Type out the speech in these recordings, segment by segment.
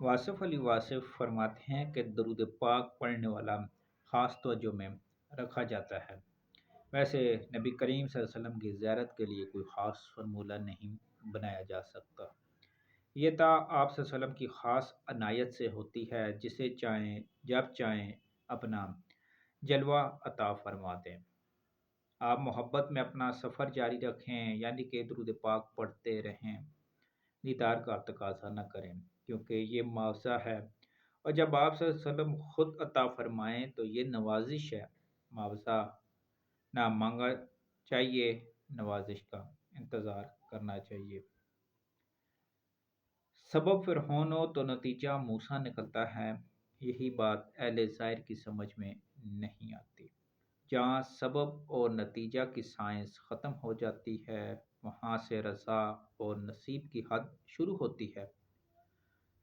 واصف علی واصف فرماتے ہیں کہ درود پاک پڑھنے والا خاص توجہ میں رکھا جاتا ہے۔ ویسے نبی کریم صلی اللہ علیہ وسلم کی زیارت کے لیے کوئی خاص فارمولہ نہیں بنایا جا سکتا۔ یہ تا آپ صلی اللہ علیہ وسلم کی خاص عنایت سے ہوتی ہے، جسے چاہیں جب چاہیں اپنا جلوہ عطا فرما دیں۔ آپ محبت میں اپنا سفر جاری رکھیں، یعنی کہ درود پاک پڑھتے رہیں، دیدار کا تقاضا نہ کریں، کیونکہ یہ معاوضہ ہے، اور جب آپ صلی اللہ علیہ وسلم خود عطا فرمائیں تو یہ نوازش ہے۔ معاوضہ نہ مانگا چاہیے، نوازش کا انتظار کرنا چاہیے۔ سبب فرعون ہو تو نتیجہ موسیٰ نکلتا ہے، یہی بات اہل ظاہر کی سمجھ میں نہیں آتی۔ جہاں سبب اور نتیجہ کی سائنس ختم ہو جاتی ہے، وہاں سے رضا اور نصیب کی حد شروع ہوتی ہے۔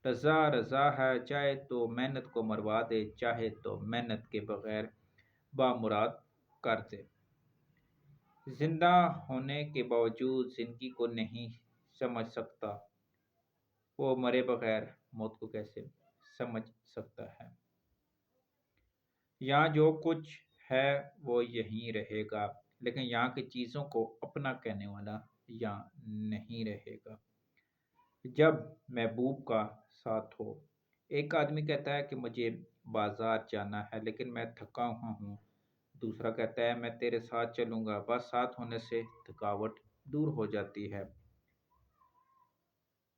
رضا رضا ہے، چاہے تو محنت کو مروا دے، چاہے تو محنت کے بغیر بامراد کر دے۔ زندہ ہونے کے باوجود زندگی کو نہیں سمجھ سکتا، وہ مرے بغیر موت کو کیسے سمجھ سکتا ہے؟ یہاں جو کچھ ہے وہ یہیں رہے گا، لیکن یہاں کی چیزوں کو اپنا کہنے والا یہاں نہیں رہے گا۔ جب محبوب کا ساتھ ہو، ایک آدمی کہتا ہے کہ مجھے بازار جانا ہے لیکن میں تھکا ہوا ہوں، دوسرا کہتا ہے میں تیرے ساتھ چلوں گا، بس ساتھ ہونے سے تھکاوٹ دور ہو جاتی ہے۔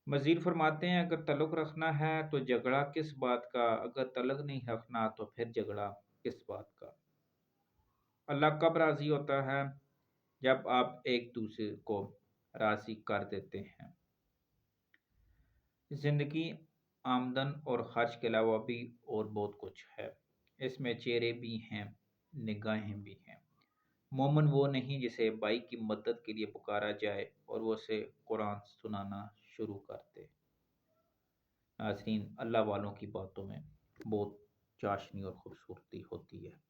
مزید فرماتے ہیں اگر تعلق رکھنا ہے تو جھگڑا کس بات کا، اگر تعلق نہیں رکھنا تو پھر جھگڑا کس بات کا۔ اللہ کب راضی ہوتا ہے؟ جب آپ ایک دوسرے کو راضی کر دیتے ہیں۔ زندگی آمدن اور خرچ کے علاوہ بھی اور بہت کچھ ہے، اس میں چہرے بھی ہیں، نگاہیں بھی ہیں۔ مومن وہ نہیں جسے بھائی کی مدد کے لیے پکارا جائے اور وہ اسے قرآن سنانا شروع کر دے۔ ناظرین، اللہ والوں کی باتوں میں بہت چاشنی اور خوبصورتی ہوتی ہے۔